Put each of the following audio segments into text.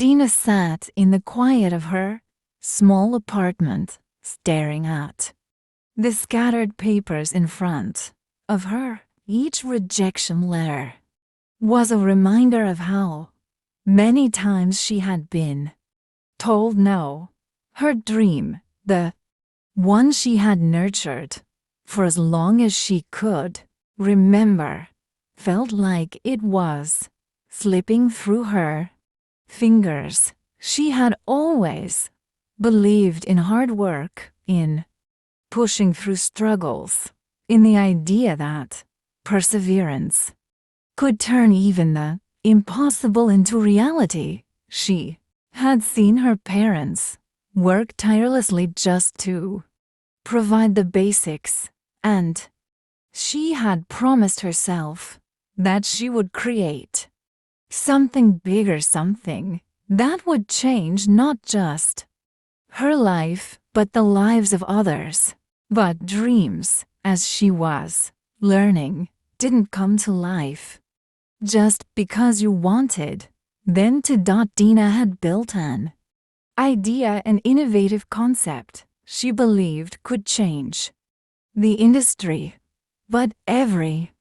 Dina sat in the quiet of her small apartment, staring at the scattered papers in front of her. Each rejection letter was a reminder of how many times she had been told no. Her dream, the one she had nurtured for as long as she could remember, felt like it was slipping through her fingers. She had always believed in hard work, in pushing through struggles, in the idea that perseverance could turn even the impossible into reality. She had seen her parents work tirelessly just to provide the basics, and she had promised herself that she would create something bigger, something that would change not just her life, but the lives of others. But dreams, as she was learning, didn't come to life just because you wanted them to. Dina had built an idea, an innovative concept she believed could change the industry, but every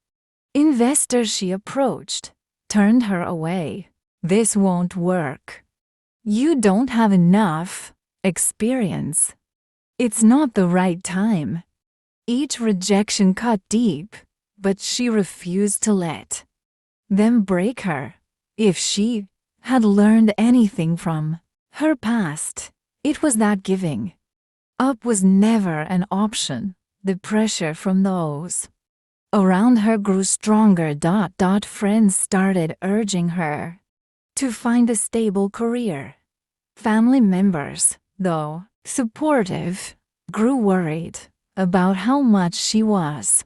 investor she approached turned her away. This won't work. You don't have enough experience. It's not the right time. Each rejection cut deep, but she refused to let them break her. If she had learned anything from her past, it was that giving up was never an option. The pressure from those around her grew stronger. Friends started urging her to find a stable career. Family members, though supportive, grew worried about how much she was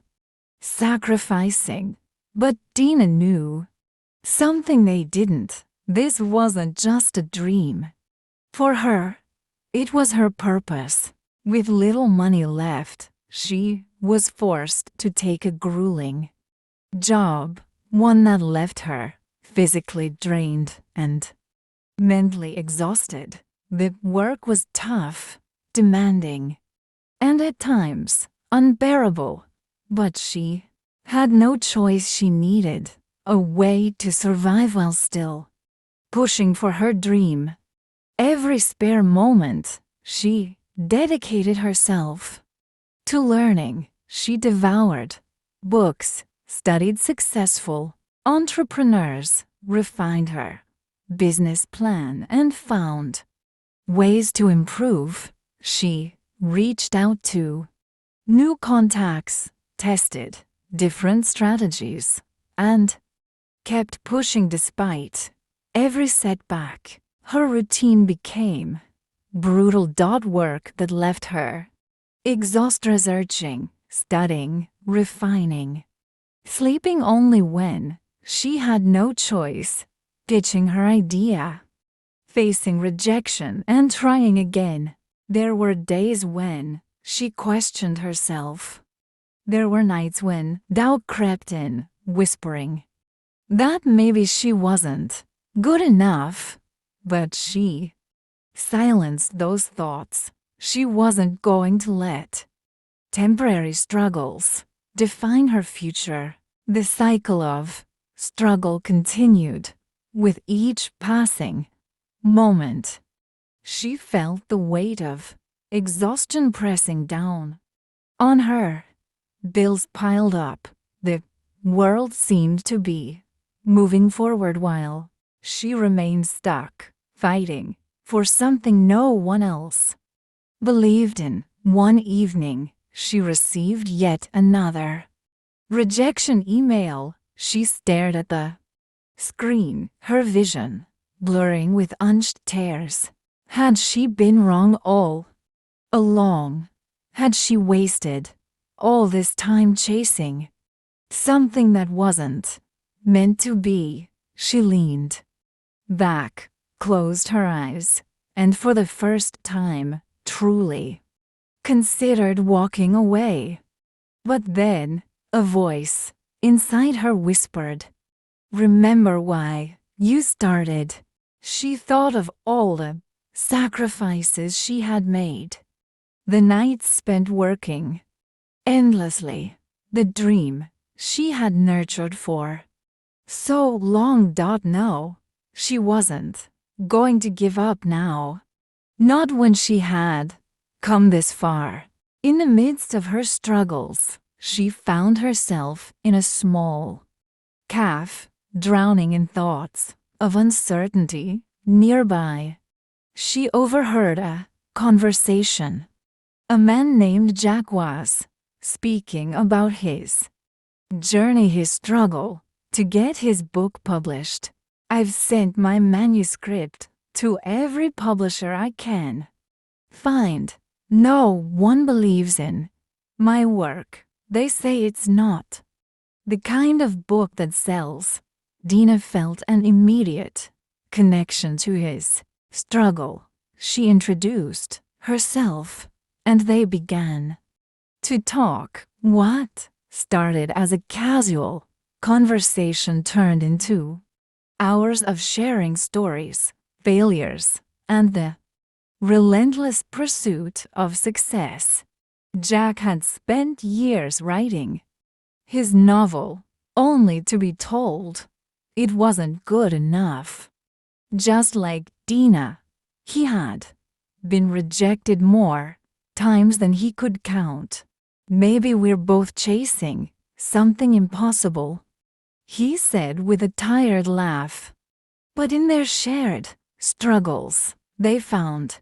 sacrificing. But Dina knew something they didn't. This wasn't just a dream. For her, it was her purpose. With little money left, she was forced to take a grueling job, one that left her physically drained and mentally exhausted. The work was tough, demanding, and at times unbearable, but she had no choice. She needed a way to survive while still pushing for her dream. Every spare moment, she dedicated herself to learning. She devoured books, studied successful entrepreneurs, refined her business plan, and found ways to improve. She reached out to new contacts, tested different strategies, and kept pushing despite every setback. Her routine became brutal. Work that left her exhausted, researching, studying, refining, sleeping only when she had no choice, pitching her idea, facing rejection, and trying again. There were days when she questioned herself. There were nights when doubt crept in, whispering that maybe she wasn't good enough. But she silenced those thoughts. She wasn't going to let temporary struggles define her future. The cycle of struggle continued. With each passing moment, she felt the weight of exhaustion pressing down on her. Bills piled up. The world seemed to be moving forward while she remained stuck, fighting for something no one else believed in. One evening, she received yet another rejection email. She stared at the screen, her vision blurring with unshed tears. Had she been wrong all along? Had she wasted all this time chasing something that wasn't meant to be? She leaned back, closed her eyes, and for the first time, truly considered walking away. But then, a voice inside her whispered, "Remember why you started. She thought of all the sacrifices she had made, the nights spent working endlessly, the dream she had nurtured for so long. No, she wasn't going to give up now. Not when she had come this far. In the midst of her struggles, she found herself in a small cafe, drowning in thoughts of uncertainty. Nearby, she overheard a conversation. A man named Jack was speaking about his journey, his struggle to get his book published. "I've sent my manuscript to every publisher I can find. No one believes in my work. They say it's not the kind of book that sells." Dina felt an immediate connection to his struggle. She introduced herself, and they began to talk. What started as a casual conversation turned into hours of sharing stories, failures, and the relentless pursuit of success. Jack had spent years writing his novel, only to be told it wasn't good enough. Just like Dina, he had been rejected more times than he could count. "Maybe we're both chasing something impossible," he said with a tired laugh. But in their shared struggles, they found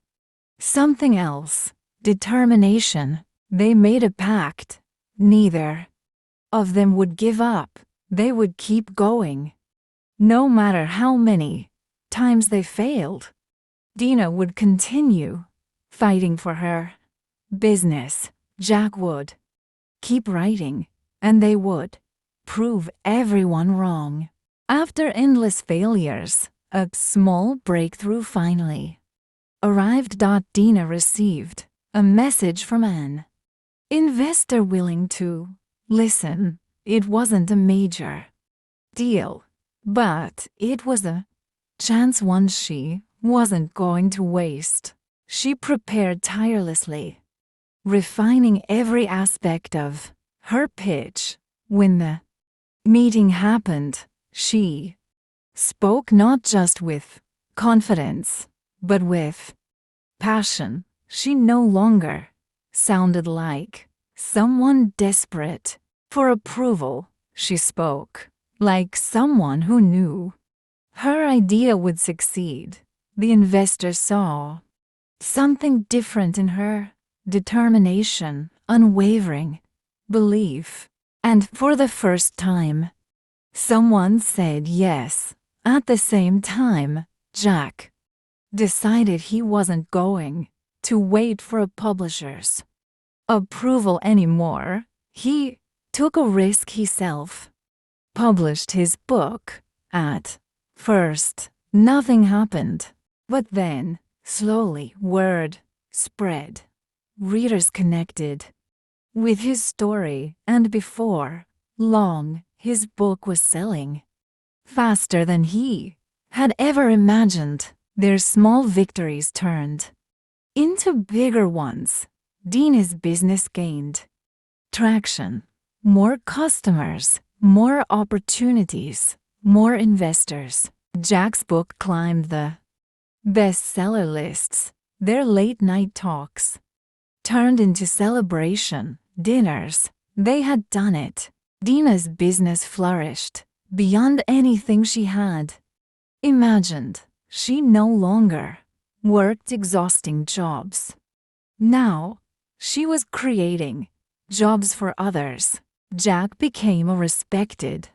something else: determination. They made a pact. Neither of them would give up. They would keep going. No matter how many times they failed, Dina would continue fighting for her business. Jack would keep writing, and they would prove everyone wrong. After endless failures, a small breakthrough finally arrived. Dina received a message from an investor willing to listen. It wasn't a major deal, but it was a chance, one she wasn't going to waste. She prepared tirelessly, refining every aspect of her pitch. When the meeting happened, she spoke not just with confidence, but with passion. She no longer sounded like someone desperate for approval. She spoke like someone who knew her idea would succeed. The investor saw something different in her: determination, unwavering belief. And for the first time, someone said yes. At the same time, Jack decided he wasn't going to wait for a publisher's approval anymore. He took a risk. He self-published his book. At first, nothing happened. But then, slowly, word spread. Readers connected with his story, and before long, his book was selling faster than he had ever imagined. Their small victories turned into bigger ones. Dina's business gained traction. More customers, more opportunities, more investors. Jack's book climbed the bestseller lists. Their late-night talks turned into celebration dinners. They had done it. Dina's business flourished beyond anything she had imagined. She no longer worked exhausting jobs. Now, she was creating jobs for others. Jack became a respected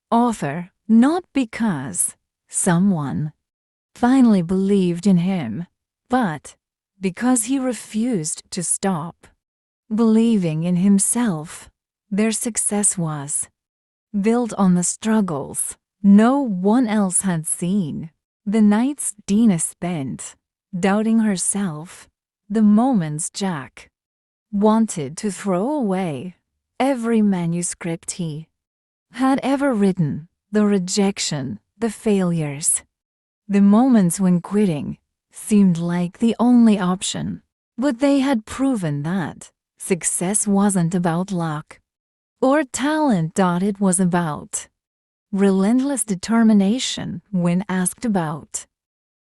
author, not because someone finally believed in him, but because he refused to stop believing in himself. Their success was built on the struggles no one else had seen. The nights Dina spent doubting herself, the moments Jack wanted to throw away every manuscript he had ever written, the rejection, the failures. The moments when quitting seemed like the only option, but they had proven that success wasn't about luck or talent. It was about relentless determination. When asked about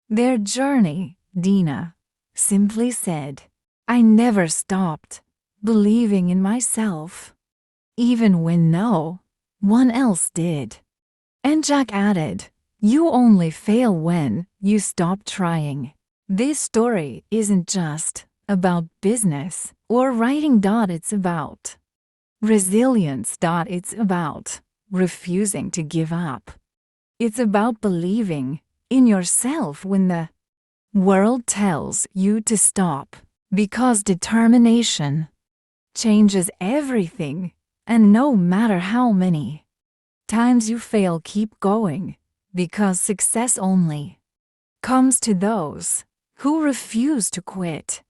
their journey, Dina simply said, "I never stopped believing in myself, even when no one else did." And Jack added, "You only fail when you stop trying." This story isn't just about business or writing. It's about resilience. It's about refusing to give up. It's about believing in yourself when the world tells you to stop, because determination changes everything. And no matter how many times you fail, keep going, because success only comes to those who refuse to quit.